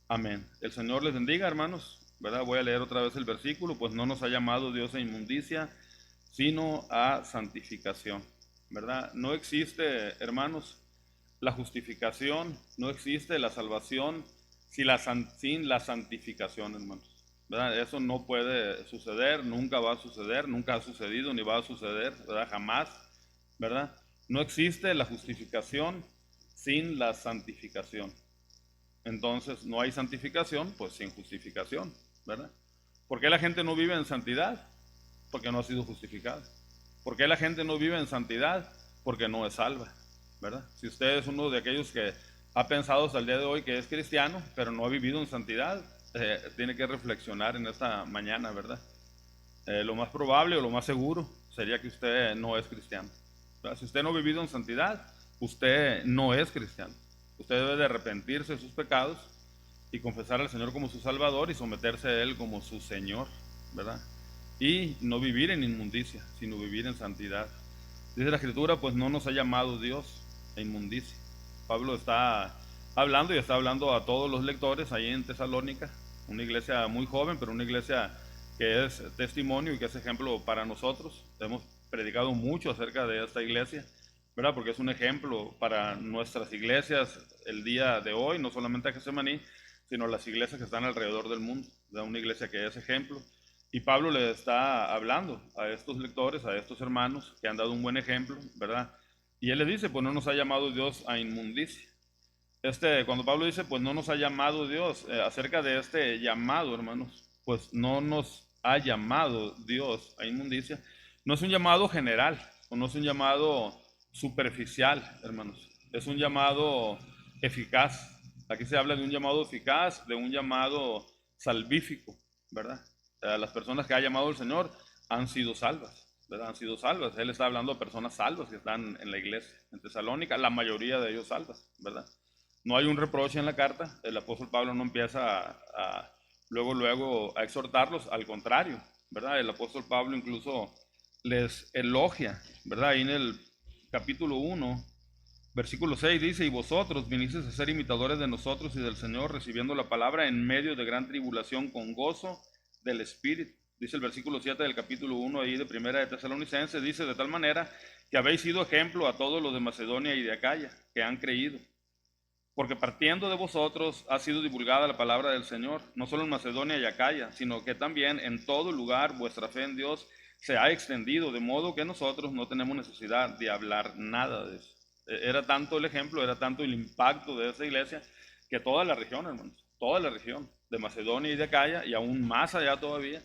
Amén. El Señor les bendiga, hermanos. ¿Verdad? Voy a leer otra vez el versículo, pues no nos ha llamado Dios a inmundicia, sino a santificación. ¿Verdad? No existe, hermanos, la justificación, no existe la salvación sin la santificación, hermanos. ¿Verdad? Eso no puede suceder, nunca va a suceder, nunca ha sucedido ni va a suceder, ¿verdad? Jamás, ¿verdad? No existe la justificación sin la santificación. Entonces no hay santificación, pues sin justificación, ¿verdad? ¿Por qué la gente no vive en santidad? Porque no ha sido justificada. ¿Por qué la gente no vive en santidad? Porque no es salva, ¿verdad? Si usted es uno de aquellos que ha pensado hasta el día de hoy que es cristiano, pero no ha vivido en santidad, tiene que reflexionar en esta mañana, ¿verdad? Lo más probable o lo más seguro sería que usted no es cristiano, ¿verdad? Si usted no ha vivido en santidad, usted no es cristiano. Usted debe de arrepentirse de sus pecados y confesar al Señor como su Salvador y someterse a Él como su Señor, ¿verdad? Y no vivir en inmundicia, sino vivir en santidad. Dice la Escritura, pues no nos ha llamado Dios a inmundicia. Pablo está hablando y está hablando a todos los lectores ahí en Tesalónica, una iglesia muy joven, pero una iglesia que es testimonio y que es ejemplo para nosotros. Hemos predicado mucho acerca de esta iglesia, ¿verdad? Porque es un ejemplo para nuestras iglesias el día de hoy, no solamente a Getsemaní, sino las iglesias que están alrededor del mundo, de una iglesia que es ejemplo. Y Pablo le está hablando a estos lectores, a estos hermanos que han dado un buen ejemplo, ¿verdad? Y él le dice, pues no nos ha llamado Dios a inmundicia. Cuando Pablo dice, pues no nos ha llamado Dios, acerca de este llamado, hermanos, pues no nos ha llamado Dios a inmundicia, no es un llamado general, o no es un llamado superficial, hermanos, es un llamado eficaz. Aquí se habla de un llamado eficaz, de un llamado salvífico, ¿verdad? Las personas que ha llamado el Señor han sido salvas, ¿verdad? Han sido salvas. Él está hablando de personas salvas que están en la iglesia, en Tesalónica, la mayoría de ellos salvas, ¿verdad? No hay un reproche en la carta, el apóstol Pablo no empieza luego a exhortarlos, al contrario, ¿verdad? El apóstol Pablo incluso les elogia, ¿verdad? Ahí en el capítulo 1, versículo 6 dice, y vosotros vinisteis a ser imitadores de nosotros y del Señor, recibiendo la palabra en medio de gran tribulación con gozo del Espíritu. Dice el versículo 7 del capítulo 1 ahí de Primera de Tesalonicenses, dice, de tal manera que habéis sido ejemplo a todos los de Macedonia y de Acaya, que han creído. Porque partiendo de vosotros ha sido divulgada la palabra del Señor, no solo en Macedonia y Acaya, sino que también en todo lugar vuestra fe en Dios se ha extendido, de modo que nosotros no tenemos necesidad de hablar nada de eso. Era tanto el ejemplo, era tanto el impacto de esa iglesia, que toda la región, hermanos, toda la región de Macedonia y de Acaya, y aún más allá todavía,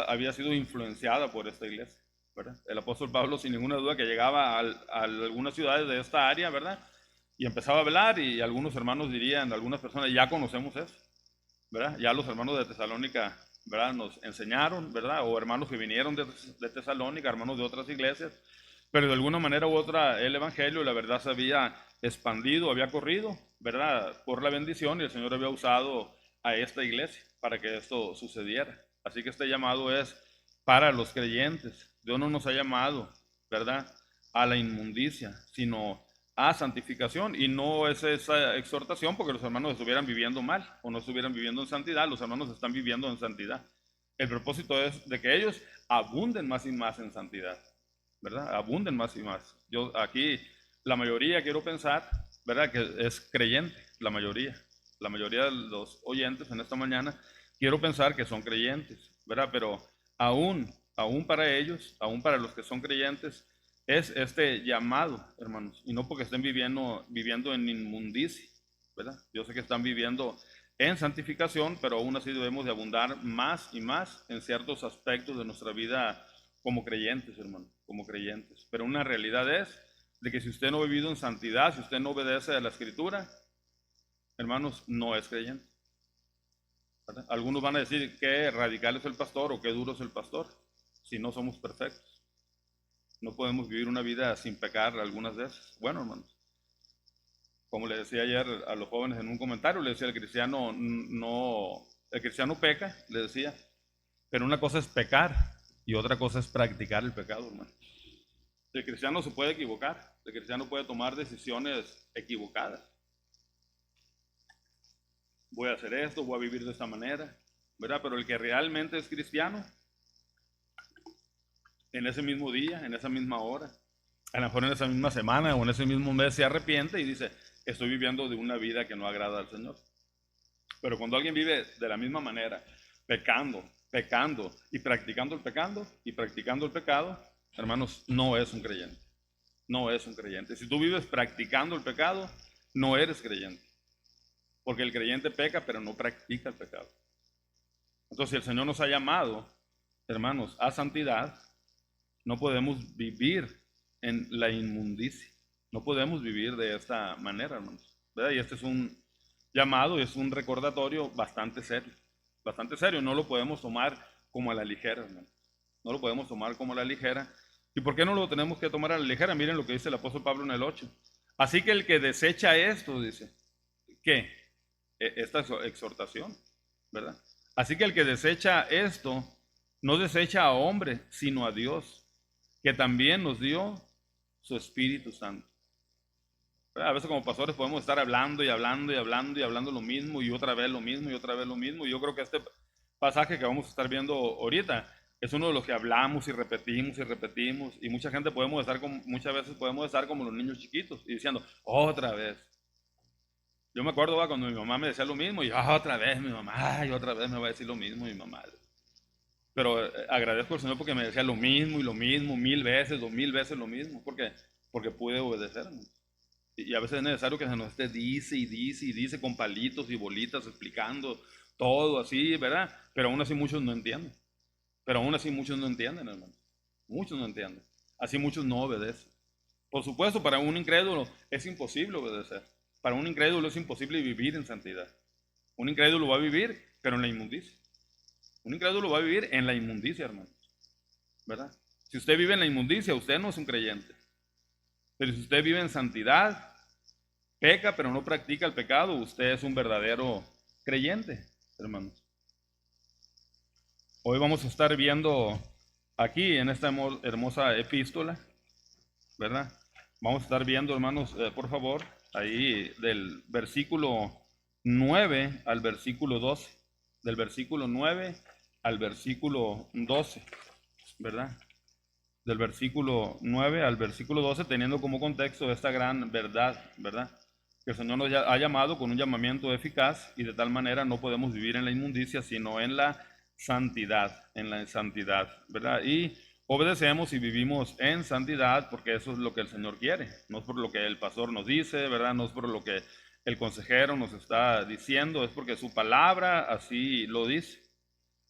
había sido influenciada por esta iglesia, ¿verdad? El apóstol Pablo, sin ninguna duda, que llegaba a algunas ciudades de esta área, ¿verdad? Y empezaba a hablar y algunos hermanos dirían, algunas personas, ya conocemos eso, ¿verdad? Ya los hermanos de Tesalónica, ¿verdad? Nos enseñaron, ¿verdad? O hermanos que vinieron de Tesalónica, hermanos de otras iglesias, pero de alguna manera u otra el evangelio, la verdad se había expandido, había corrido, ¿verdad? Por la bendición y el Señor había usado a esta iglesia para que esto sucediera. Así que este llamado es para los creyentes. Dios no nos ha llamado, ¿verdad? A la inmundicia, sino a santificación. Y no es esa exhortación porque los hermanos estuvieran viviendo mal o no estuvieran viviendo en santidad. Los hermanos están viviendo en santidad. El propósito es de que ellos abunden más y más en santidad, ¿verdad? Abunden más y más. Yo aquí, la mayoría quiero pensar, ¿verdad? Que es creyente, la mayoría de los oyentes en esta mañana, quiero pensar que son creyentes, ¿verdad? Pero aún para ellos, aún para los que son creyentes, es este llamado, hermanos, y no porque estén viviendo en inmundicia, ¿verdad? Yo sé que están viviendo en santificación, pero aún así debemos de abundar más y más en ciertos aspectos de nuestra vida como creyentes, hermano, como creyentes. Pero una realidad es de que si usted no ha vivido en santidad, si usted no obedece a la Escritura, hermanos, no es creyente, ¿verdad? Algunos van a decir qué radical es el pastor o qué duro es el pastor, si no somos perfectos. No podemos vivir una vida sin pecar algunas veces. Bueno, hermanos, como le decía ayer a los jóvenes en un comentario, le decía, el cristiano peca, le decía, pero una cosa es pecar y otra cosa es practicar el pecado, hermano. El cristiano se puede equivocar, el cristiano puede tomar decisiones equivocadas. voy a hacer esto, voy a vivir de esta manera, ¿verdad? Pero el que realmente es cristiano, en ese mismo día, en esa misma hora, a lo mejor en esa misma semana o en ese mismo mes se arrepiente y dice, estoy viviendo de una vida que no agrada al Señor. Pero cuando alguien vive de la misma manera, pecando, pecando y practicando el pecado, hermanos, no es un creyente. No es un creyente. Si tú vives practicando el pecado, no eres creyente. Porque el creyente peca, pero no practica el pecado. Entonces, si el Señor nos ha llamado, hermanos, a santidad, no podemos vivir en la inmundicia. No podemos vivir de esta manera, hermanos, ¿verdad? Y este es un llamado, es un recordatorio bastante serio. Bastante serio. No lo podemos tomar como a la ligera, hermanos. No lo podemos tomar como a la ligera. ¿Y por qué no lo tenemos que tomar a la ligera? Miren lo que dice el apóstol Pablo en el 8. Así que el que desecha esto, dice, ¿qué? Esta exhortación, ¿verdad? Así que el que desecha esto, no desecha a hombre, sino a Dios, que también nos dio su Espíritu Santo. ¿Verdad? A veces como pastores podemos estar hablando y hablando y hablando y hablando lo mismo y otra vez lo mismo y otra vez lo mismo. Y yo creo que este pasaje que vamos a estar viendo ahorita es uno de los que hablamos y repetimos y mucha gente muchas veces podemos estar como los niños chiquitos y diciendo, otra vez. Yo me acuerdo cuando mi mamá me decía lo mismo y otra vez mi mamá, y otra vez me va a decir lo mismo mi mamá. Pero agradezco al Señor porque me decía lo mismo y lo mismo, 1000 veces, 2000 veces lo mismo, porque pude obedecerme. Y a veces es necesario que se nos esté dice y dice y dice con palitos y bolitas explicando todo así, ¿verdad? Pero aún así muchos no entienden. Pero aún así muchos no entienden, hermano. Muchos no entienden. Así muchos no obedecen. Por supuesto, para un incrédulo es imposible obedecer. Para un incrédulo es imposible vivir en santidad. Un incrédulo va a vivir, pero en la inmundicia. Un incrédulo va a vivir en la inmundicia, hermano. ¿Verdad? Si usted vive en la inmundicia, usted no es un creyente. Pero si usted vive en santidad, peca, pero no practica el pecado, usted es un verdadero creyente, hermanos. Hoy vamos a estar viendo aquí en esta hermosa epístola, ¿verdad? Vamos a estar viendo, hermanos, por favor, ahí del versículo 9 al versículo 12. Del versículo 9 al versículo 12, ¿verdad? Del versículo 9 al versículo 12, teniendo como contexto esta gran verdad, ¿verdad? Que el Señor nos ha llamado con un llamamiento eficaz y de tal manera no podemos vivir en la inmundicia, sino en la santidad, ¿verdad? Y obedecemos y vivimos en santidad porque eso es lo que el Señor quiere, no es por lo que el pastor nos dice, ¿verdad? No es por lo que el consejero nos está diciendo, es porque su palabra así lo dice.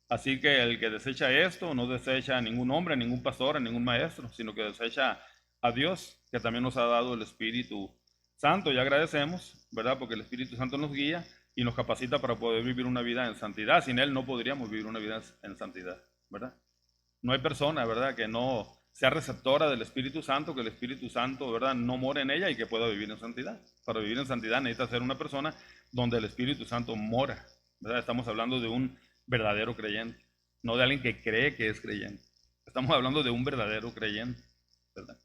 Así que el que desecha esto no desecha a ningún hombre, a ningún pastor, a ningún maestro, sino que desecha a Dios, que también nos ha dado el Espíritu Santo. Y agradecemos, ¿verdad? Porque el Espíritu Santo nos guía y nos capacita para poder vivir una vida en santidad. Sin Él no podríamos vivir una vida en santidad, ¿verdad? No hay persona, ¿verdad?, que no sea receptora del Espíritu Santo, que el Espíritu Santo, ¿verdad?, no more en ella y que pueda vivir en santidad. Para vivir en santidad necesita ser una persona donde el Espíritu Santo mora, ¿verdad? Estamos hablando de un verdadero creyente, no de alguien que cree que es creyente. Estamos hablando de un verdadero creyente, ¿verdad?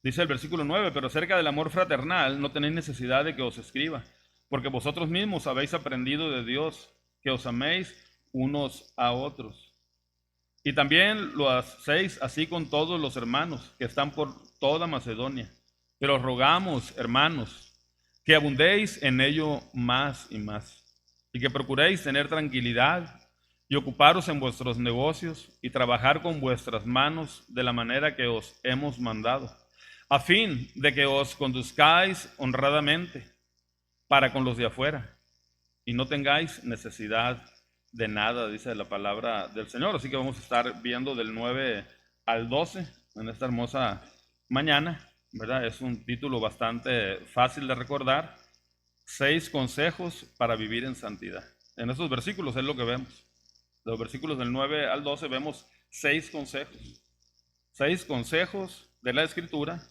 Dice el versículo 9, pero acerca del amor fraternal no tenéis necesidad de que os escriba, porque vosotros mismos habéis aprendido de Dios que os améis unos a otros. Y también lo hacéis así con todos los hermanos que están por toda Macedonia. Pero rogamos, hermanos, que abundéis en ello más y más, y que procuréis tener tranquilidad y ocuparos en vuestros negocios y trabajar con vuestras manos de la manera que os hemos mandado, a fin de que os conduzcáis honradamente para con los de afuera y no tengáis necesidad de nada, dice la palabra del Señor. Así que vamos a estar viendo del 9 al 12 en esta hermosa mañana, ¿verdad? Es un título bastante fácil de recordar. 6 consejos para vivir en santidad. En estos versículos es lo que vemos. De los versículos del 9 al 12 vemos 6 consejos. 6 consejos de la Escritura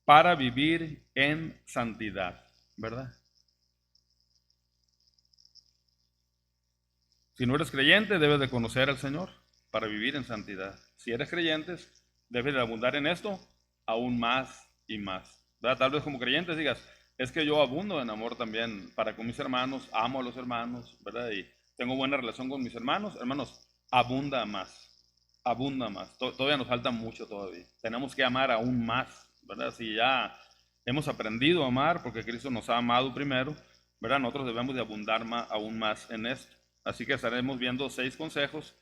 para vivir en santidad, ¿verdad? Si no eres creyente, debes de conocer al Señor para vivir en santidad. Si eres creyente, debes de abundar en esto aún más y más, ¿verdad? Tal vez como creyentes digas, es que yo abundo en amor también para con mis hermanos, amo a los hermanos, ¿verdad? Y tengo buena relación con mis hermanos. Hermanos, abunda más, abunda más. Todavía nos falta mucho todavía. Tenemos que amar aún más, ¿verdad? Si ya hemos aprendido a amar porque Cristo nos ha amado primero, ¿verdad? Nosotros debemos de abundar aún más en esto. Así que estaremos viendo 6 consejos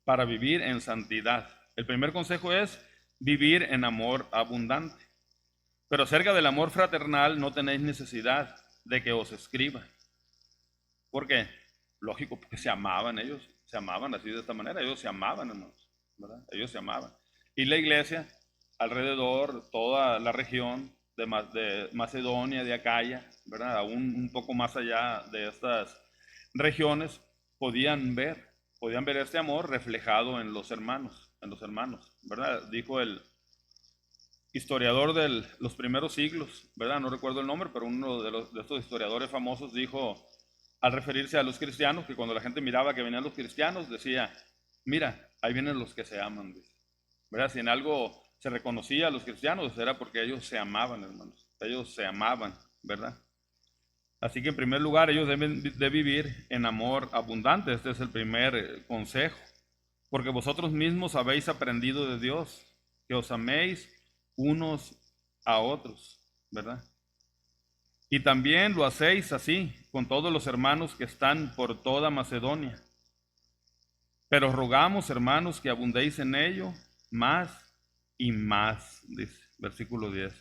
para vivir en santidad. El primer consejo es vivir en amor abundante. Pero acerca del amor fraternal no tenéis necesidad de que os escriba. ¿Por qué? Lógico, porque se amaban así de esta manera, ellos se amaban, hermanos, ¿verdad? Ellos se amaban. Y la iglesia, alrededor, toda la región de Macedonia, de Acaya, ¿verdad? Aún un poco más allá de estas regiones, podían ver este amor reflejado en los hermanos, ¿verdad? Dijo el historiador de los primeros siglos, ¿verdad? No recuerdo el nombre, pero uno de estos historiadores famosos dijo, al referirse a los cristianos, que cuando la gente miraba que venían los cristianos, decía, mira, ahí vienen los que se aman, dice. ¿Verdad? Si en algo se reconocía a los cristianos, era porque ellos se amaban, hermanos. Ellos se amaban, ¿verdad? Así que en primer lugar, ellos deben de vivir en amor abundante. Este es el primer consejo. Porque vosotros mismos habéis aprendido de Dios, que os améis unos a otros, ¿verdad? Y también lo hacéis así con todos los hermanos que están por toda Macedonia. Pero rogamos, hermanos, que abundéis en ello más y más, dice versículo 10.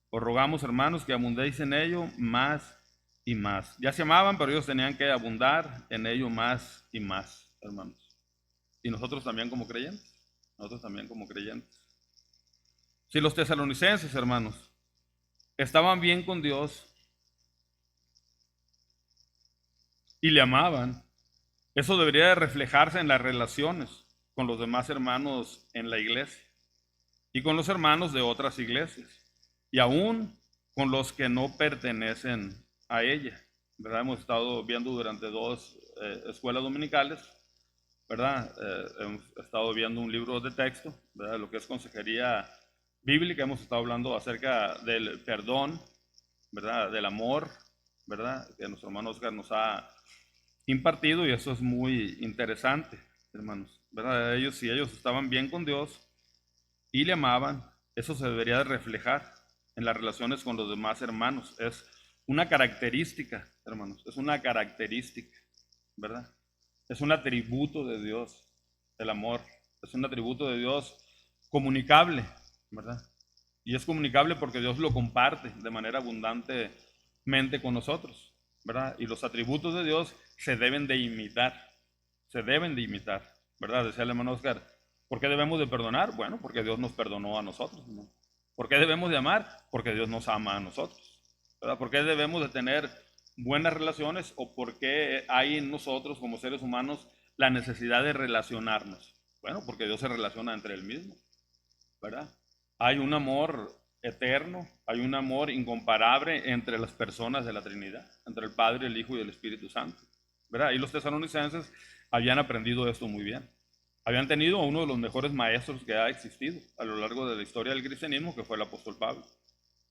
Os rogamos, hermanos, que abundéis en ello más y más. Ya se amaban, pero ellos tenían que abundar en ello más y más, hermanos. Y nosotros también como creyentes. Nosotros también como creyentes. Si los tesalonicenses, hermanos, estaban bien con Dios y le amaban, eso debería de reflejarse en las relaciones con los demás hermanos en la iglesia y con los hermanos de otras iglesias y aún con los que no pertenecen a ella, ¿verdad? Hemos estado viendo durante 2 escuelas dominicales, ¿verdad? Hemos estado viendo un libro de texto, ¿verdad? Lo que es consejería bíblica, hemos estado hablando acerca del perdón, ¿verdad? Del amor, ¿verdad? Que nuestro hermano Oscar nos ha impartido y eso es muy interesante, hermanos, ¿verdad? Si ellos estaban bien con Dios y le amaban, eso se debería de reflejar en las relaciones con los demás hermanos. Es una característica, hermanos, es una característica, ¿verdad? Es un atributo de Dios, el amor, es un atributo de Dios comunicable, ¿verdad? Y es comunicable porque Dios lo comparte de manera abundantemente con nosotros, ¿verdad? Y los atributos de Dios se deben de imitar, ¿verdad? Decía el hermano Oscar, ¿por qué debemos de perdonar? Bueno, porque Dios nos perdonó a nosotros, ¿no? ¿Por qué debemos de amar? Porque Dios nos ama a nosotros, ¿verdad? ¿Por qué debemos de tener buenas relaciones o por qué hay en nosotros como seres humanos la necesidad de relacionarnos? Bueno, porque Dios se relaciona entre Él mismo, ¿verdad? Hay un amor eterno, hay un amor incomparable entre las personas de la Trinidad, entre el Padre, el Hijo y el Espíritu Santo, ¿verdad? Y los tesalonicenses habían aprendido esto muy bien. Habían tenido a uno de los mejores maestros que ha existido a lo largo de la historia del cristianismo, que fue el apóstol Pablo.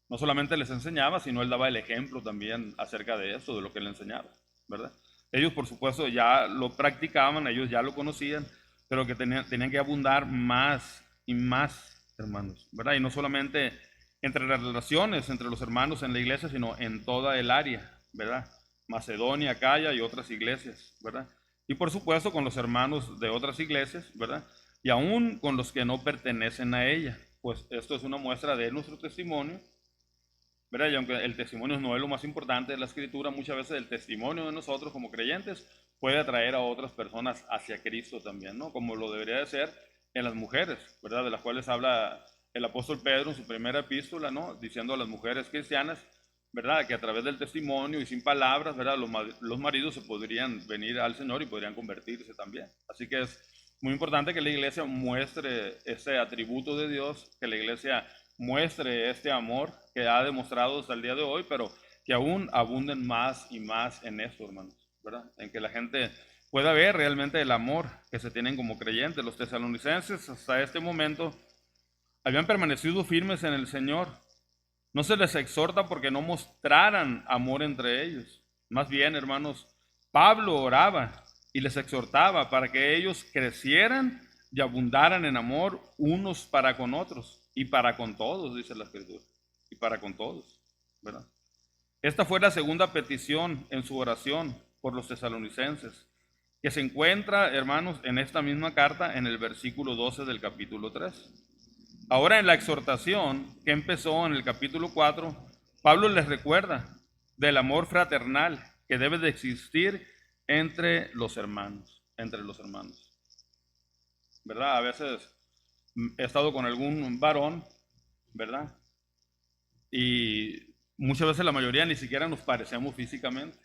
No solamente les enseñaba, sino él daba el ejemplo también acerca de eso, de lo que él enseñaba, ¿verdad? Ellos, por supuesto, ya lo practicaban, ellos ya lo conocían, pero que tenían que abundar más y más, hermanos, ¿verdad? Y no solamente entre las relaciones entre los hermanos en la iglesia, sino en toda el área, ¿verdad? Macedonia, Acaya y otras iglesias, ¿verdad? Y por supuesto con los hermanos de otras iglesias, ¿verdad? Y aún con los que no pertenecen a ella, pues esto es una muestra de nuestro testimonio, ¿verdad? Y aunque el testimonio no es lo más importante de la escritura, muchas veces el testimonio de nosotros como creyentes puede atraer a otras personas hacia Cristo también, ¿no? Como lo debería de ser en las mujeres, ¿verdad? De las cuales habla el apóstol Pedro en su primera epístola, ¿no? Diciendo a las mujeres cristianas, ¿verdad? Que a través del testimonio y sin palabras, ¿verdad? Los maridos se podrían venir al Señor y podrían convertirse también. Así que es muy importante que la iglesia muestre ese atributo de Dios, que la iglesia muestre este amor que ha demostrado hasta el día de hoy, pero que aún abunden más y más en eso, hermanos, ¿verdad? En que la gente pueda ver realmente el amor que se tienen como creyentes. Los tesalonicenses hasta este momento habían permanecido firmes en el Señor, No se les exhorta porque no mostraran amor entre ellos. Más bien, hermanos, Pablo oraba y les exhortaba para que ellos crecieran y abundaran en amor unos para con otros y para con todos, dice la Escritura, y para con todos, ¿verdad? Esta fue la segunda petición en su oración por los tesalonicenses, que se encuentra, hermanos, en esta misma carta, en el versículo 12 del capítulo 3. Ahora en la exhortación que empezó en el capítulo 4, Pablo les recuerda del amor fraternal que debe de existir entre los hermanos, ¿verdad? A veces he estado con algún varón, ¿verdad? Y muchas veces la mayoría ni siquiera nos parecemos físicamente,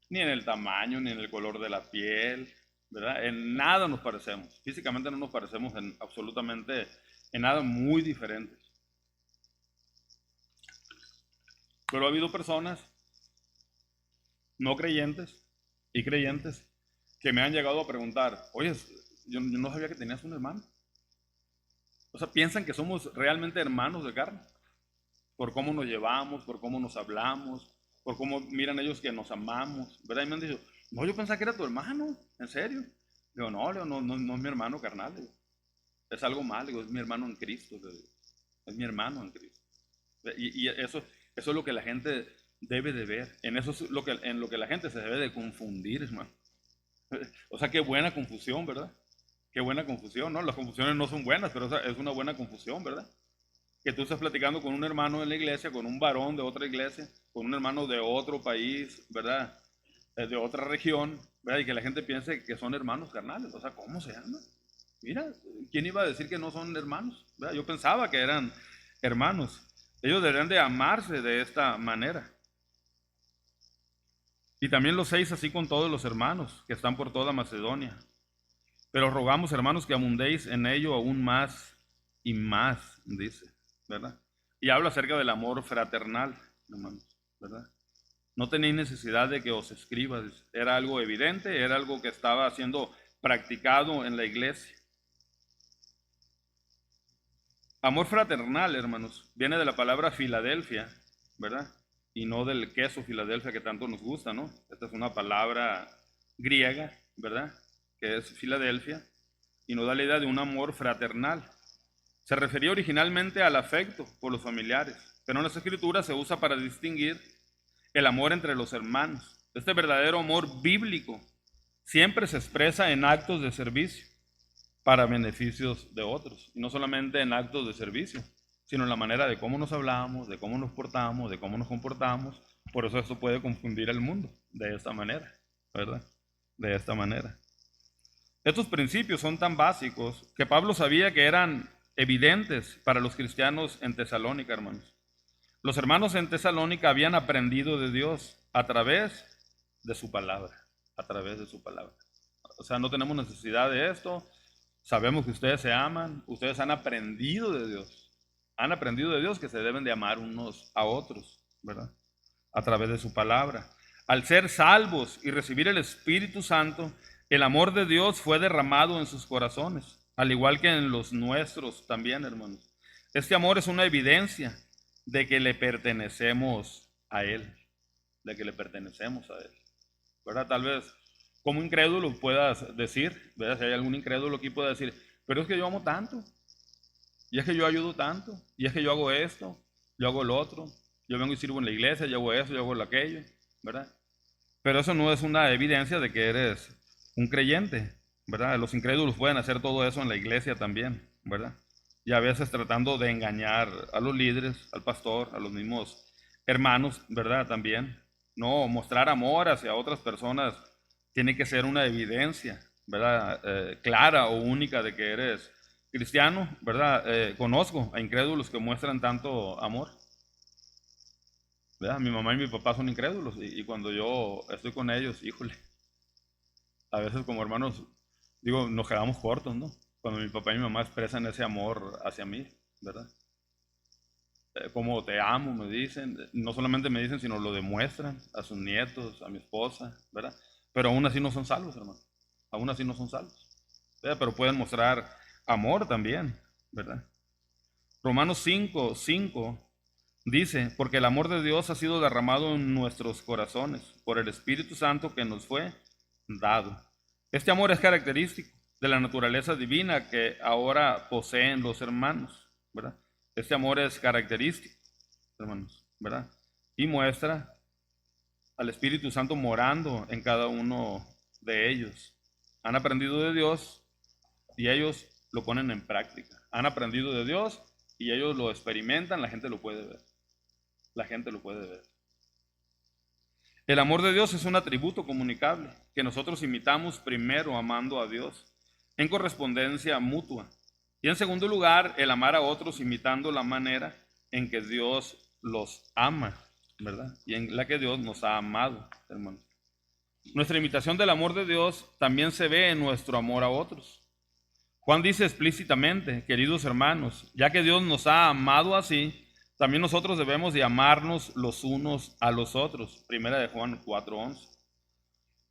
ni en el tamaño, ni en el color de la piel, ¿verdad? En nada nos parecemos, físicamente no nos parecemos en absolutamente en nada, muy diferentes. Pero ha habido personas no creyentes y creyentes que me han llegado a preguntar, oye, yo no sabía que tenías un hermano. O sea, piensan que somos realmente hermanos de carne, por cómo nos llevamos, por cómo nos hablamos, por cómo miran ellos que nos amamos, ¿verdad? Y me han dicho, no, yo pensaba que era tu hermano, ¿en serio? Digo, no, Leo, no es mi hermano carnal, digo. Es algo mal, digo, es mi hermano en Cristo, digo. Es mi hermano en Cristo. Y eso es lo que la gente debe de ver. En eso es en lo que la gente se debe de confundir, hermano. O sea, qué buena confusión, ¿verdad? Qué buena confusión, ¿no? Las confusiones no son buenas, pero es una buena confusión, ¿verdad? Que tú estás platicando con un hermano de la iglesia, con un varón de otra iglesia, con un hermano de otro país, ¿verdad? De otra región, ¿verdad? Y que la gente piense que son hermanos carnales. O sea, ¿cómo se llaman? Mira, ¿quién iba a decir que no son hermanos? ¿Verdad? Yo pensaba que eran hermanos. Ellos deberían de amarse de esta manera. Y también los 6 así con todos los hermanos que están por toda Macedonia. Pero rogamos, hermanos, que abundéis en ello aún más y más, dice, ¿verdad? Y habla acerca del amor fraternal, hermanos, ¿verdad? No tenéis necesidad de que os escriba, dice. Era algo evidente, era algo que estaba siendo practicado en la iglesia. Amor fraternal, hermanos, viene de la palabra Filadelfia, ¿verdad? Y no del queso Filadelfia que tanto nos gusta, ¿no? Esta es una palabra griega, ¿verdad? Que es Filadelfia, y nos da la idea de un amor fraternal. Se refería originalmente al afecto por los familiares, pero en las Escrituras se usa para distinguir el amor entre los hermanos. Este verdadero amor bíblico siempre se expresa en actos de servicio para beneficios de otros, y no solamente en actos de servicio, sino en la manera de cómo nos hablamos, de cómo nos portamos, de cómo nos comportamos. Por eso esto puede confundir al mundo de esta manera, ¿verdad? De esta manera. Estos principios son tan básicos que Pablo sabía que eran evidentes para los cristianos en Tesalónica, hermanos. Los hermanos en Tesalónica habían aprendido de Dios a través de su palabra, a través de su palabra. O sea, no tenemos necesidad de esto. Sabemos que ustedes se aman, ustedes han aprendido de Dios. Han aprendido de Dios que se deben de amar unos a otros, ¿verdad? A través de su palabra. Al ser salvos y recibir el Espíritu Santo, el amor de Dios fue derramado en sus corazones, al igual que en los nuestros también, hermanos. Este amor es una evidencia de que le pertenecemos a Él, de que le pertenecemos a Él, ¿verdad? Tal vez como incrédulo puedas decir, ¿verdad? Si hay algún incrédulo aquí pueda decir, pero es que yo amo tanto, y es que yo ayudo tanto, y es que yo hago esto, yo hago lo otro, yo vengo y sirvo en la iglesia, yo hago eso, yo hago aquello, ¿verdad? Pero eso no es una evidencia de que eres un creyente, ¿verdad? Los incrédulos pueden hacer todo eso en la iglesia también, ¿verdad? Y a veces tratando de engañar a los líderes, al pastor, a los mismos hermanos, ¿verdad? También. No, mostrar amor hacia otras personas tiene que ser una evidencia, ¿verdad? Clara o única de que eres cristiano, ¿verdad? Conozco a incrédulos que muestran tanto amor, ¿verdad? Mi mamá y mi papá son incrédulos y cuando yo estoy con ellos, híjole, a veces como hermanos, digo, nos quedamos cortos, ¿no? Cuando mi papá y mi mamá expresan ese amor hacia mí, ¿verdad? Como te amo, me dicen, no solamente me dicen, sino lo demuestran a sus nietos, a mi esposa, ¿verdad? Pero aún así no son salvos, hermano. Aún así no son salvos, ¿verdad? Pero pueden mostrar amor también, ¿verdad? Romanos 5:5 Dice, porque el amor de Dios ha sido derramado en nuestros corazones por el Espíritu Santo que nos fue dado. Este amor es característico de la naturaleza divina que ahora poseen los hermanos, ¿verdad? Este amor es característico, hermanos, ¿verdad? Y muestra al Espíritu Santo morando en cada uno de ellos. Han aprendido de Dios y ellos lo ponen en práctica. Han aprendido de Dios y ellos lo experimentan, la gente lo puede ver. La gente lo puede ver. El amor de Dios es un atributo comunicable que nosotros imitamos primero amando a Dios en correspondencia mutua. Y en segundo lugar, el amar a otros imitando la manera en que Dios los ama, ¿verdad? Y en la que Dios nos ha amado, hermanos. Nuestra imitación del amor de Dios también se ve en nuestro amor a otros. Juan dice explícitamente, queridos hermanos, ya que Dios nos ha amado así, también nosotros debemos de amarnos los unos a los otros. Primera de Juan 4:11.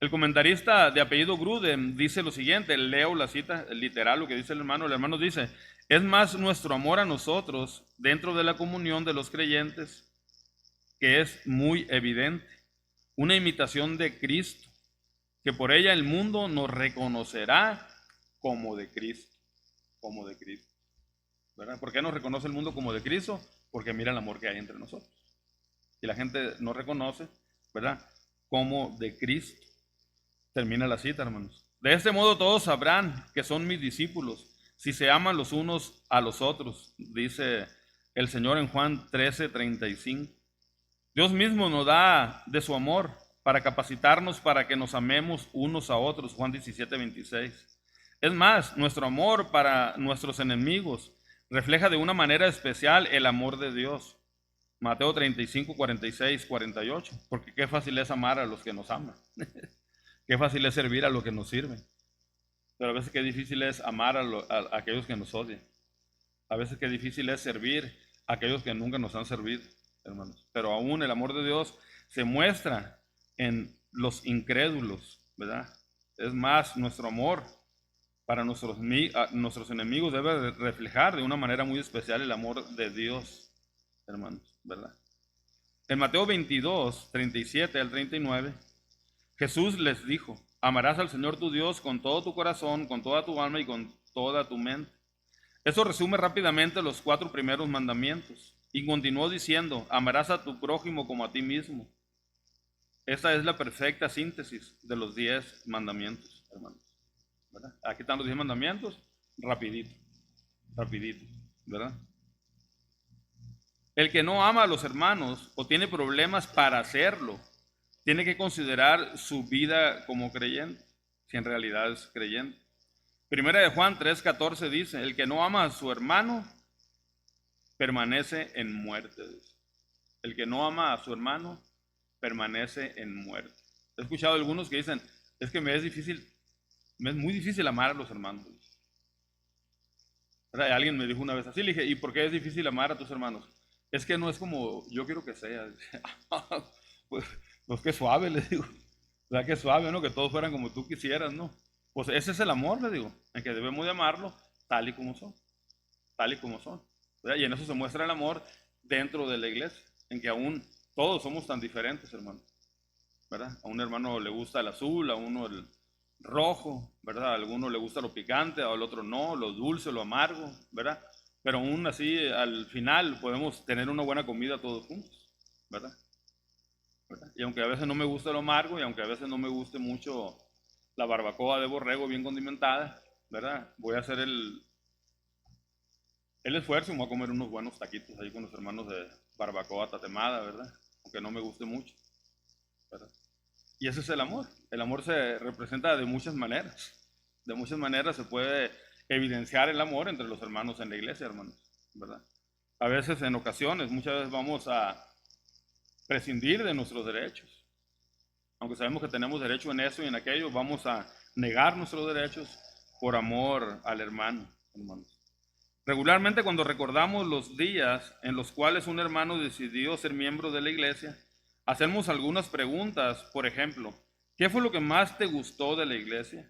El comentarista de apellido Grudem dice lo siguiente, leo la cita literal, lo que dice el hermano dice, es más nuestro amor a nosotros dentro de la comunión de los creyentes, que es muy evidente, una imitación de Cristo, que por ella el mundo nos reconocerá como de Cristo, como de Cristo, ¿verdad? ¿Por qué nos reconoce el mundo como de Cristo? Porque mira el amor que hay entre nosotros. Y la gente nos reconoce, ¿verdad? Como de Cristo. Termina la cita, hermanos. De este modo todos sabrán que son mis discípulos, si se aman los unos a los otros, dice el Señor en Juan 13:35. Dios mismo nos da de su amor para capacitarnos para que nos amemos unos a otros, Juan 17:26. Es más, nuestro amor para nuestros enemigos refleja de una manera especial el amor de Dios. Mateo 35:46-48, porque qué fácil es amar a los que nos aman. Qué fácil es servir a los que nos sirven. Pero a veces qué difícil es amar a aquellos que nos odian. A veces qué difícil es servir a aquellos que nunca nos han servido, hermanos. Pero aún el amor de Dios se muestra en los incrédulos, ¿verdad? Es más, nuestro amor para nuestros enemigos debe reflejar de una manera muy especial el amor de Dios, hermanos, ¿verdad? En Mateo 22:37-39, Jesús les dijo, amarás al Señor tu Dios con todo tu corazón, con toda tu alma y con toda tu mente. Eso resume rápidamente los 4 primeros mandamientos. Y continuó diciendo, amarás a tu prójimo como a ti mismo. Esta es la perfecta síntesis de los 10 mandamientos, hermanos, ¿verdad? Aquí están los 10 mandamientos, rapidito, ¿verdad? El que no ama a los hermanos o tiene problemas para hacerlo, tiene que considerar su vida como creyente, si en realidad es creyente. Primera de Juan 3:14 dice, el que no ama a su hermano permanece en muerte. El que no ama a su hermano permanece en muerte. He escuchado a algunos que dicen, es que me es muy difícil amar a los hermanos. Alguien me dijo una vez así, le dije, ¿y por qué es difícil amar a tus hermanos? Es que no es como yo quiero que sea. Pues qué suave, le digo. O sea, qué suave, ¿no? Que todos fueran como tú quisieras, ¿no? Pues ese es el amor, le digo, en que debemos de amarlo tal y como son, tal y como son, ¿verdad? Y en eso se muestra el amor dentro de la iglesia, en que aún todos somos tan diferentes, hermano, ¿verdad? A un hermano le gusta el azul, a uno el rojo, ¿verdad? A alguno le gusta lo picante, al otro no, lo dulce, lo amargo, ¿verdad? Pero aún así, al final podemos tener una buena comida todos juntos, ¿verdad? Y aunque a veces no me gusta lo amargo y aunque a veces no me guste mucho la barbacoa de borrego bien condimentada, ¿verdad? Voy a hacer el esfuerzo y me voy a comer unos buenos taquitos ahí con los hermanos de barbacoa tatemada, ¿verdad? Aunque no me guste mucho, ¿verdad? Y ese es el amor. El amor se representa de muchas maneras. De muchas maneras se puede evidenciar el amor entre los hermanos en la iglesia, hermanos, ¿verdad? A veces, en ocasiones, muchas veces vamos a prescindir de nuestros derechos. Aunque sabemos que tenemos derecho en eso y en aquello, vamos a negar nuestros derechos por amor al hermano, hermanos. Regularmente cuando recordamos los días en los cuales un hermano decidió ser miembro de la iglesia, hacemos algunas preguntas. Por ejemplo, ¿qué fue lo que más te gustó de la iglesia?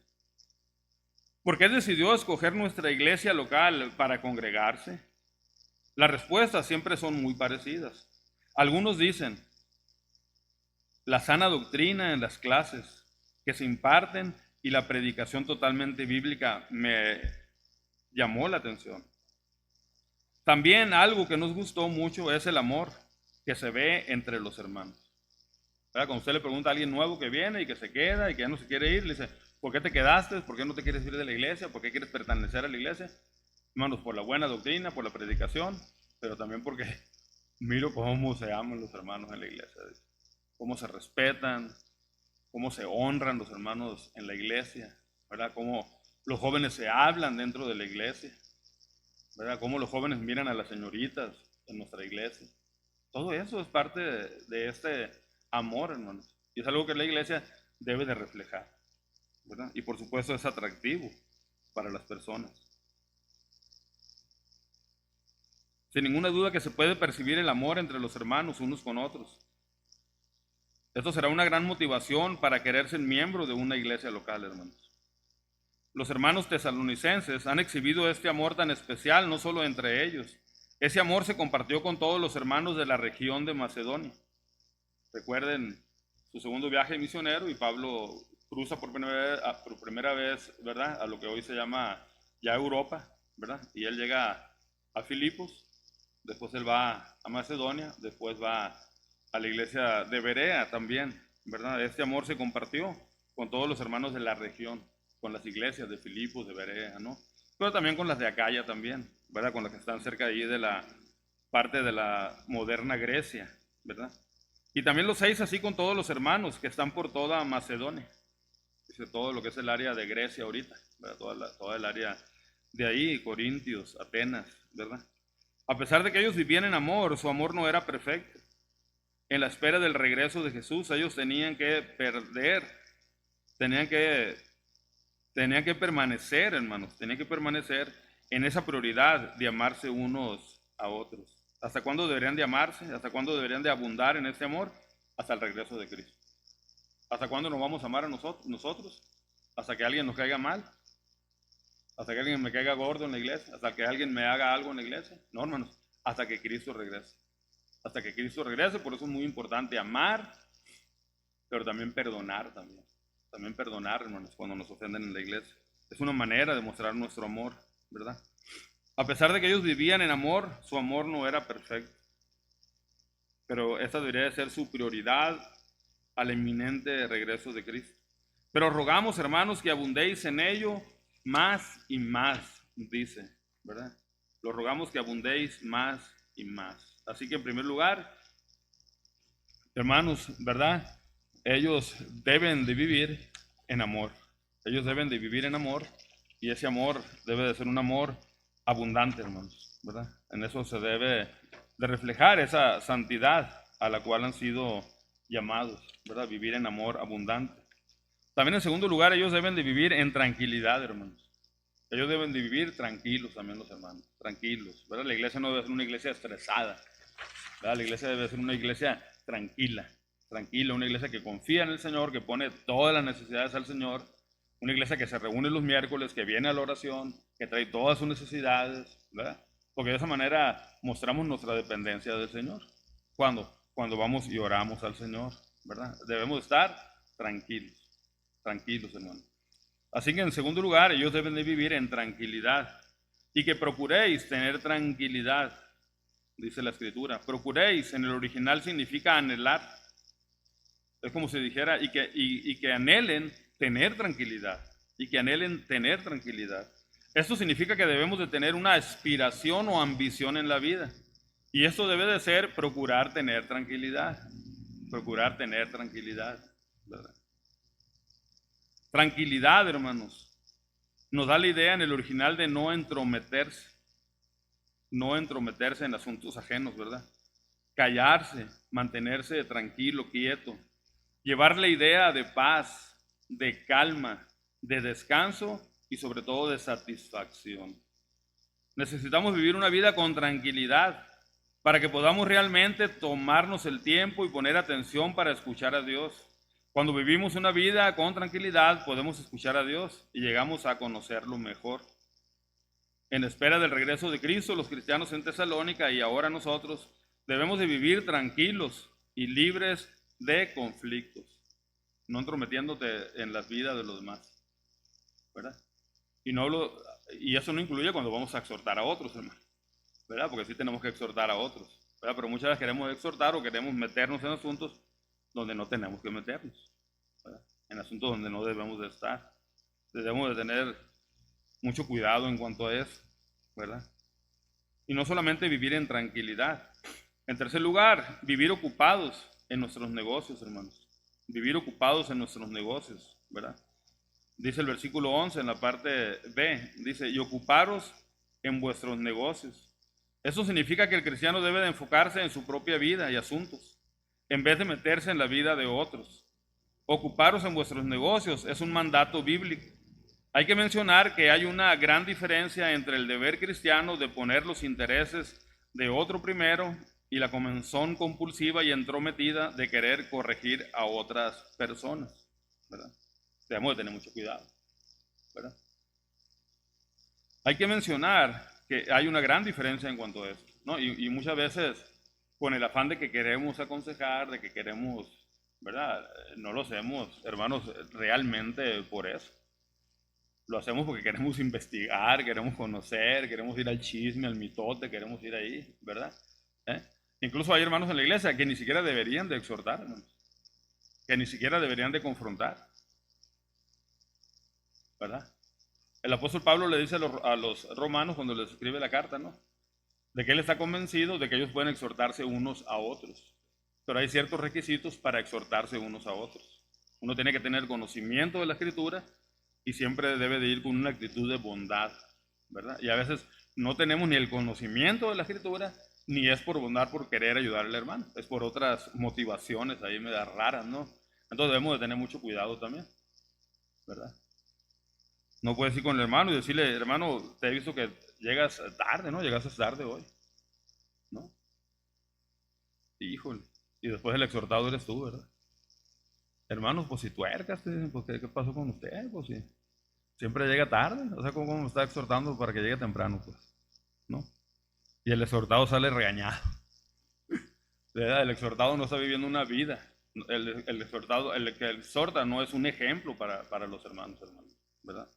¿Por qué decidió escoger nuestra iglesia local para congregarse? Las respuestas siempre son muy parecidas. Algunos dicen, la sana doctrina en las clases que se imparten y la predicación totalmente bíblica me llamó la atención. También algo que nos gustó mucho es el amor que se ve entre los hermanos. ¿Verdad? Cuando usted le pregunta a alguien nuevo que viene y que se queda y que ya no se quiere ir, le dice, ¿por qué te quedaste? ¿Por qué no te quieres ir de la iglesia? ¿Por qué quieres pertenecer a la iglesia? Hermanos, por la buena doctrina, por la predicación, pero también porque miro cómo se aman los hermanos en la iglesia, cómo se respetan, cómo se honran los hermanos en la iglesia, ¿verdad? Cómo los jóvenes se hablan dentro de la iglesia, ¿verdad? Cómo los jóvenes miran a las señoritas en nuestra iglesia. Todo eso es parte de este amor, hermanos. Y es algo que la iglesia debe de reflejar, ¿verdad? Y por supuesto es atractivo para las personas. Sin ninguna duda que se puede percibir el amor entre los hermanos unos con otros. Esto será una gran motivación para querer ser miembro de una iglesia local, hermanos. Los hermanos tesalonicenses han exhibido este amor tan especial, no solo entre ellos. Ese amor se compartió con todos los hermanos de la región de Macedonia. Recuerden su segundo viaje misionero y Pablo cruza por primera vez, ¿verdad? A lo que hoy se llama ya Europa, ¿verdad? Y él llega a Filipos, después él va a Macedonia, después va a la iglesia de Berea también, ¿verdad? Este amor se compartió con todos los hermanos de la región, con las iglesias de Filipos, de Berea, ¿no? Pero también con las de Acaya también, ¿verdad? Con las que están cerca ahí de la parte de la moderna Grecia, ¿verdad? Y también los 6 así con todos los hermanos que están por toda Macedonia. Dice todo lo que es el área de Grecia ahorita, ¿verdad? Toda el área de ahí, Corintios, Atenas, ¿verdad? A pesar de que ellos vivían en amor, su amor no era perfecto. En la espera del regreso de Jesús, ellos tenían que permanecer, hermanos, tenían que permanecer en esa prioridad de amarse unos a otros. ¿Hasta cuándo deberían de amarse? ¿Hasta cuándo deberían de abundar en este amor? Hasta el regreso de Cristo. ¿Hasta cuándo nos vamos a amar a nosotros? ¿Hasta que alguien nos caiga mal? ¿Hasta que alguien me caiga gordo en la iglesia? ¿Hasta que alguien me haga algo en la iglesia? No, hermanos, hasta que Cristo regrese. Hasta que Cristo regrese, por eso es muy importante amar, pero también perdonar también. También perdonar, hermanos, cuando nos ofenden en la iglesia. Es una manera de mostrar nuestro amor, ¿verdad? A pesar de que ellos vivían en amor, su amor no era perfecto. Pero esta debería de ser su prioridad al inminente regreso de Cristo. Pero rogamos, hermanos, que abundéis en ello más y más, dice, ¿verdad? Lo rogamos que abundéis más y más. Así que en primer lugar, hermanos, ¿verdad? Ellos deben de vivir en amor. Ellos deben de vivir en amor y ese amor debe de ser un amor abundante, hermanos, ¿verdad? En eso se debe de reflejar esa santidad a la cual han sido llamados, ¿verdad? Vivir en amor abundante. También en segundo lugar, ellos deben de vivir en tranquilidad, hermanos. Ellos deben de vivir tranquilos también los hermanos, tranquilos, ¿verdad? La iglesia no debe ser una iglesia estresada, ¿verdad? La iglesia debe ser una iglesia tranquila, una iglesia que confía en el Señor, que pone todas las necesidades al Señor, una iglesia que se reúne los miércoles, que viene a la oración, que trae todas sus necesidades, ¿verdad? Porque de esa manera mostramos nuestra dependencia del Señor. Cuando vamos y oramos al Señor, ¿verdad? Debemos estar tranquilos, hermano. Así que en segundo lugar, ellos deben de vivir en tranquilidad y que procuréis tener tranquilidad, dice la Escritura. Procuréis, en el original significa anhelar. Es como si dijera, y que anhelen tener tranquilidad, y que anhelen tener tranquilidad. Esto significa que debemos de tener una aspiración o ambición en la vida. Y esto debe de ser procurar tener tranquilidad, ¿verdad? Tranquilidad, hermanos, nos da la idea en el original de no entrometerse en asuntos ajenos, ¿verdad? Callarse, mantenerse tranquilo, quieto, llevar la idea de paz, de calma, de descanso y sobre todo de satisfacción. Necesitamos vivir una vida con tranquilidad para que podamos realmente tomarnos el tiempo y poner atención para escuchar a Dios. Cuando vivimos una vida con tranquilidad, podemos escuchar a Dios y llegamos a conocerlo mejor. En espera del regreso de Cristo, los cristianos en Tesalónica y ahora nosotros Debemos de vivir tranquilos y libres de conflictos, no entrometiéndote en las vidas de los demás, ¿verdad? Y eso no incluye cuando vamos a exhortar a otros, hermano, ¿verdad? Porque sí tenemos que exhortar a otros, ¿verdad? Pero muchas veces queremos exhortar o queremos meternos en asuntos donde no tenemos que meternos, ¿verdad? En asuntos donde no debemos de estar. Debemos de tener mucho cuidado en cuanto a eso, ¿verdad? Y no solamente vivir en tranquilidad. En tercer lugar, vivir ocupados en nuestros negocios, hermanos. Vivir ocupados en nuestros negocios, ¿verdad? Dice el versículo 11 en la parte B, dice, y ocuparos en vuestros negocios. Eso significa que el cristiano debe de enfocarse en su propia vida y asuntos, en vez de meterse en la vida de otros. Ocuparos en vuestros negocios es un mandato bíblico. Hay que mencionar que hay una gran diferencia entre el deber cristiano de poner los intereses de otro primero y la comezón compulsiva y entrometida de querer corregir a otras personas, ¿verdad? Debemos de tener mucho cuidado, ¿verdad? Hay que mencionar que hay una gran diferencia en cuanto a eso, ¿no? Y muchas veces con el afán de que queremos aconsejar, de que queremos, ¿verdad? No lo hacemos, hermanos, realmente por eso. Lo hacemos porque queremos investigar, queremos conocer, queremos ir al chisme, al mitote, queremos ir ahí, ¿verdad? ¿Eh? Incluso hay hermanos en la iglesia que ni siquiera deberían de exhortar, hermanos, que ni siquiera deberían de confrontar, ¿verdad? El apóstol Pablo le dice a los romanos cuando les escribe la carta, ¿no? De que él está convencido de que ellos pueden exhortarse unos a otros, pero hay ciertos requisitos para exhortarse unos a otros. Uno tiene que tener conocimiento de la Escritura y siempre debe de ir con una actitud de bondad, ¿verdad? Y a veces no tenemos ni el conocimiento de la Escritura, ni es por bondad, por querer ayudar al hermano, es por otras motivaciones ahí medio raras, ¿no? Entonces debemos de tener mucho cuidado también, ¿verdad? No puedes ir con el hermano y decirle, hermano, te he visto que llegas tarde, ¿no? Llegaste tarde hoy, ¿no? Híjole. Y después el exhortado eres tú, ¿verdad? Hermanos, pues si tuercas, pues ¿qué pasó con usted? Pues si siempre llega tarde, o sea, ¿cómo me está exhortando para que llegue temprano, pues? ¿No? Y el exhortado sale regañado, ¿verdad? El exhortado no está viviendo una vida. El exhortado, el que exhorta no es un ejemplo para los hermanos, ¿verdad?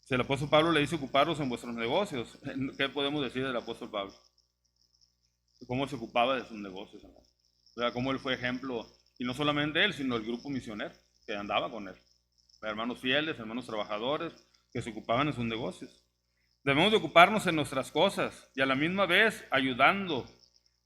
Si el apóstol Pablo le dice ocuparos en vuestros negocios, ¿qué podemos decir del apóstol Pablo? Cómo se ocupaba de sus negocios, hermano. O sea, cómo él fue ejemplo, y no solamente él, sino el grupo misionero que andaba con él. Hermanos fieles, hermanos trabajadores, que se ocupaban en sus negocios. Debemos de ocuparnos en nuestras cosas y a la misma vez ayudando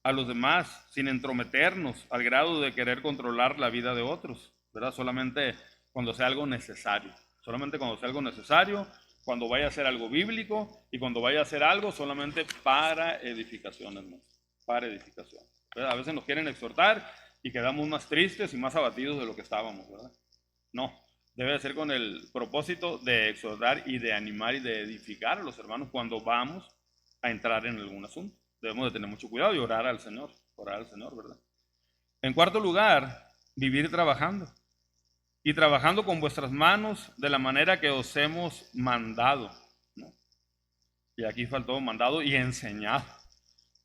a los demás sin entrometernos al grado de querer controlar la vida de otros, ¿verdad? Solamente cuando sea algo necesario. Solamente cuando sea algo necesario, cuando vaya a ser algo bíblico y cuando vaya a hacer algo solamente para edificación, hermano. Para edificación, ¿verdad? A veces nos quieren exhortar y quedamos más tristes y más abatidos de lo que estábamos, ¿verdad? No, debe de ser con el propósito de exhortar y de animar y de edificar a los hermanos cuando vamos a entrar en algún asunto. Debemos de tener mucho cuidado y orar al Señor, ¿verdad? En cuarto lugar, vivir trabajando. Y trabajando con vuestras manos de la manera que os hemos mandado, ¿no? Y aquí faltó mandado y enseñado,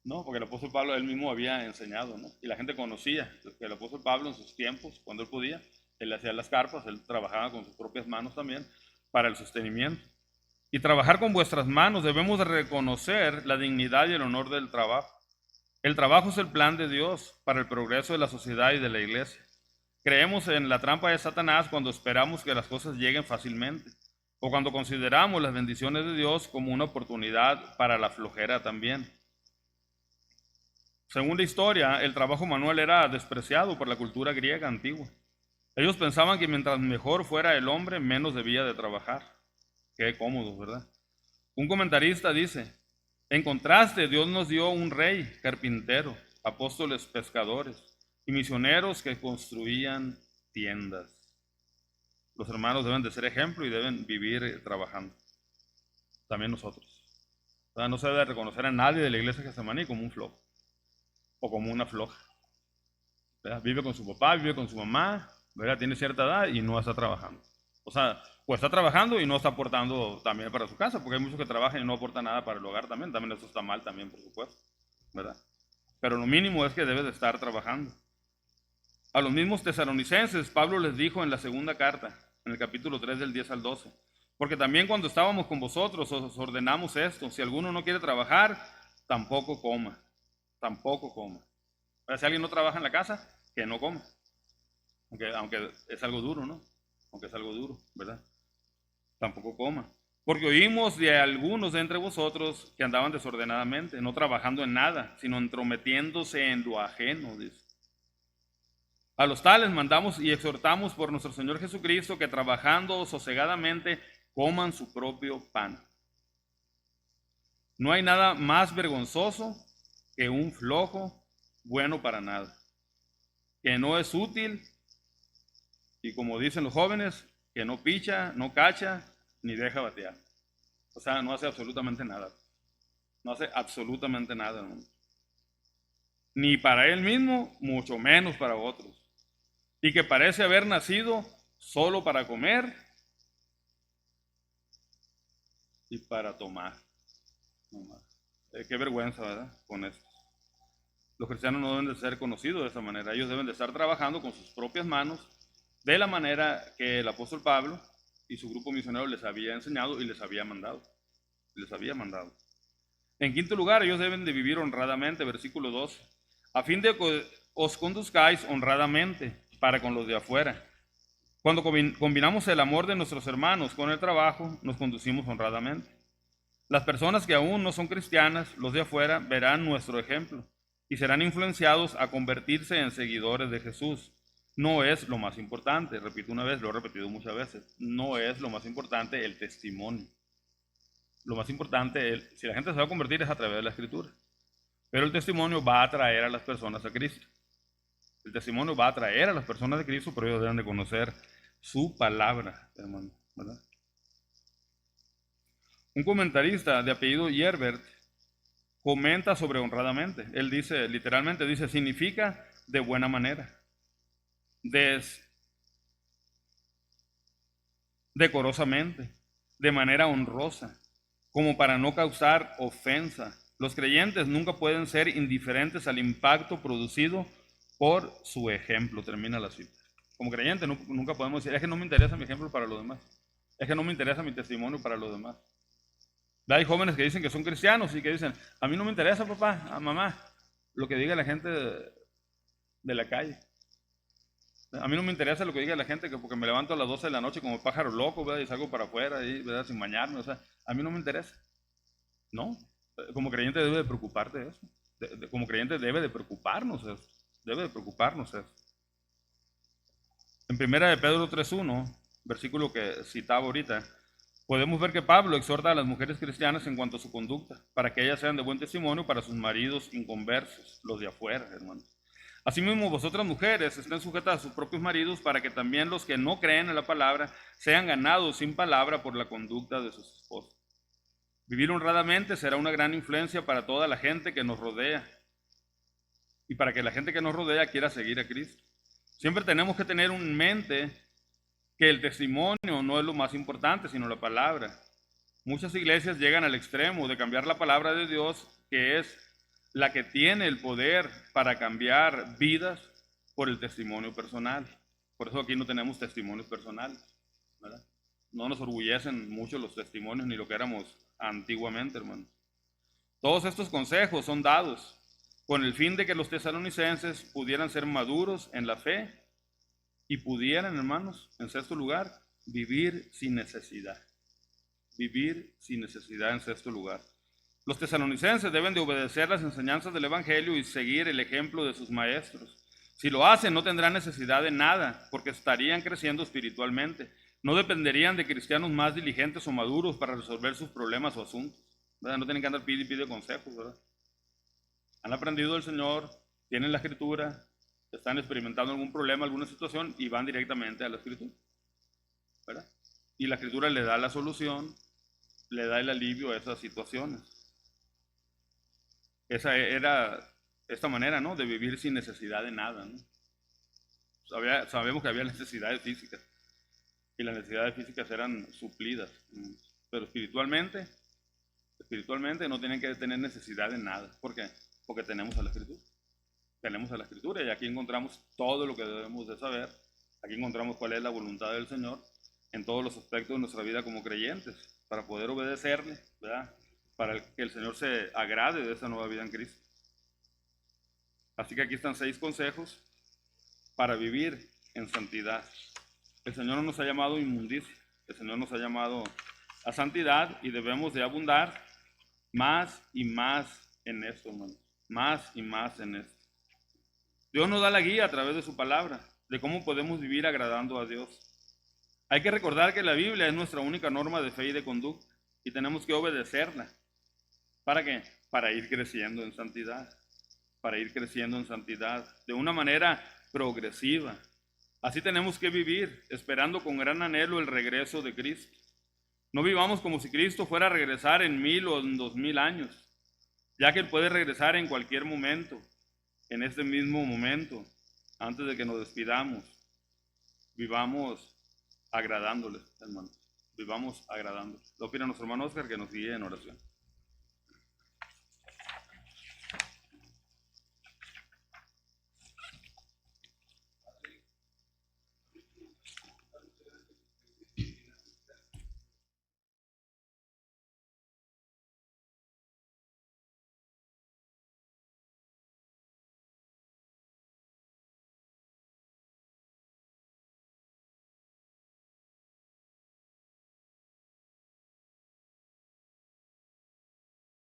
¿no? Porque el apóstol Pablo él mismo había enseñado, ¿no? Y la gente conocía que el apóstol Pablo en sus tiempos, cuando él podía, él hacía las carpas, él trabajaba con sus propias manos también para el sostenimiento. Y trabajar con vuestras manos, debemos de reconocer la dignidad y el honor del trabajo. El trabajo es el plan de Dios para el progreso de la sociedad y de la iglesia. Creemos en la trampa de Satanás cuando esperamos que las cosas lleguen fácilmente o cuando consideramos las bendiciones de Dios como una oportunidad para la flojera también. Según la historia, el trabajo manual era despreciado por la cultura griega antigua. Ellos pensaban que mientras mejor fuera el hombre, menos debía de trabajar. Qué cómodo, ¿verdad? Un comentarista dice, en contraste, Dios nos dio un rey, carpintero, apóstoles, pescadores y misioneros que construían tiendas. Los hermanos deben de ser ejemplo y deben vivir trabajando. También nosotros. O sea, no se debe reconocer a nadie de la iglesia de Getsemaní como un flojo o como una floja, ¿verdad? Vive con su papá, vive con su mamá, ¿verdad? Tiene cierta edad y no está trabajando. O sea, o está trabajando y no está aportando también para su casa, porque hay muchos que trabajan y no aportan nada para el hogar también. También eso está mal también, por supuesto. ¿verdad? Pero lo mínimo es que debes de estar trabajando. A los mismos tesalonicenses, Pablo les dijo en la segunda carta, en el capítulo 3 del 10 al 12, porque también cuando estábamos con vosotros os ordenamos esto: si alguno no quiere trabajar, tampoco coma, tampoco coma. O sea, si alguien no trabaja en la casa, que no coma. Aunque es algo duro, ¿no? Aunque es algo duro, ¿verdad? Tampoco coma. Porque oímos de algunos de entre vosotros que andaban desordenadamente, no trabajando en nada, sino entrometiéndose en lo ajeno, dice. A los tales mandamos y exhortamos por nuestro Señor Jesucristo que trabajando sosegadamente coman su propio pan. No hay nada más vergonzoso que un flojo bueno para nada, que no es útil y, como dicen los jóvenes, que no picha, no cacha, ni deja batear. O sea, no hace absolutamente nada. No hace absolutamente nada, hermano. Ni para él mismo, mucho menos para otros. Y que parece haber nacido solo para comer y para tomar. No más. Qué vergüenza, ¿verdad? Con esto. Los cristianos no deben de ser conocidos de esa manera. Ellos deben de estar trabajando con sus propias manos, de la manera que el apóstol Pablo y su grupo misionero les había enseñado y les había mandado. Les había mandado. En quinto lugar, ellos deben de vivir honradamente, versículo 12, a fin de que os conduzcáis honradamente para con los de afuera. Cuando combinamos el amor de nuestros hermanos con el trabajo, nos conducimos honradamente. Las personas que aún no son cristianas, los de afuera, verán nuestro ejemplo y serán influenciados a convertirse en seguidores de Jesús. No es lo más importante, repito una vez, lo he repetido muchas veces, no es lo más importante el testimonio. Lo más importante, si la gente se va a convertir, es a través de la Escritura. Pero el testimonio va a atraer a las personas a Cristo. El testimonio va a atraer a las personas de Cristo, pero ellos deben de conocer su palabra, hermano, ¿verdad? Un comentarista de apellido Yerbert comenta sobre honradamente. Él dice, literalmente dice, significa de buena manera, decorosamente, de manera honrosa, como para no causar ofensa. Los creyentes nunca pueden ser indiferentes al impacto producido por su ejemplo. Termina la cita. Como creyentes nunca podemos decir, es que no me interesa mi ejemplo para los demás. Es que no me interesa mi testimonio para los demás. Hay jóvenes que dicen que son cristianos y que dicen, a mí no me interesa, papá, a mamá, lo que diga la gente de la calle. A mí no me interesa lo que diga la gente, que porque me levanto a las 12 de la noche como pájaro loco, ¿verdad? Y salgo para afuera, ¿verdad? Sin bañarme, o sea, a mí no me interesa. No, como creyente debe de preocuparte de eso. Como creyente debe de preocuparnos eso. Debe de preocuparnos eso. En primera de Pedro 3:1, versículo que citaba ahorita, podemos ver que Pablo exhorta a las mujeres cristianas en cuanto a su conducta, para que ellas sean de buen testimonio para sus maridos inconversos, los de afuera, hermanos. Asimismo, vosotras mujeres estén sujetas a sus propios maridos, para que también los que no creen en la palabra sean ganados sin palabra por la conducta de sus esposos. Vivir honradamente será una gran influencia para toda la gente que nos rodea y para que la gente que nos rodea quiera seguir a Cristo. Siempre tenemos que tener en mente que el testimonio no es lo más importante, sino la palabra. Muchas iglesias llegan al extremo de cambiar la palabra de Dios, que es la que tiene el poder para cambiar vidas, por el testimonio personal. Por eso aquí no tenemos testimonios personales, ¿verdad? No nos orgullecen mucho los testimonios ni lo que éramos antiguamente, hermano. Todos estos consejos son dados con el fin de que los tesalonicenses pudieran ser maduros en la fe y pudieran, hermanos, en sexto lugar, vivir sin necesidad. Vivir sin necesidad en sexto lugar. Los tesalonicenses deben de obedecer las enseñanzas del Evangelio y seguir el ejemplo de sus maestros. Si lo hacen, no tendrán necesidad de nada, porque estarían creciendo espiritualmente. No dependerían de cristianos más diligentes o maduros para resolver sus problemas o asuntos, ¿verdad? No tienen que andar pide consejos, ¿verdad? Han aprendido del Señor, tienen la Escritura, están experimentando algún problema, alguna situación y van directamente a la Escritura, ¿verdad? Y la Escritura le da la solución, le da el alivio a esas situaciones. Esa era esta manera, ¿no?, de vivir sin necesidad de nada, ¿no? Sabemos que había necesidades físicas y las necesidades físicas eran suplidas, pero espiritualmente no tienen que tener necesidad de nada. ¿Por qué? Porque tenemos a la Escritura. Tenemos a la Escritura y aquí encontramos todo lo que debemos de saber. Aquí encontramos cuál es la voluntad del Señor en todos los aspectos de nuestra vida como creyentes, para poder obedecerle, ¿verdad? Para que el Señor se agrade de esa nueva vida en Cristo. Así que aquí están 6 consejos para vivir en santidad. El Señor no nos ha llamado a inmundicia, el Señor nos ha llamado a santidad y debemos de abundar más y más en esto, hermanos. Más y más en esto. Dios nos da la guía a través de su palabra, de cómo podemos vivir agradando a Dios. Hay que recordar que la Biblia es nuestra única norma de fe y de conducta y tenemos que obedecerla. ¿Para qué? Para ir creciendo en santidad. Para ir creciendo en santidad de una manera progresiva. Así tenemos que vivir, esperando con gran anhelo el regreso de Cristo. No vivamos como si Cristo fuera a regresar en 1000 o en 2000 años, ya que Él puede regresar en cualquier momento, en este mismo momento, antes de que nos despidamos. Vivamos agradándole, hermano. Vivamos agradándole. Lo pide nuestro hermano Oscar que nos guíe en oración.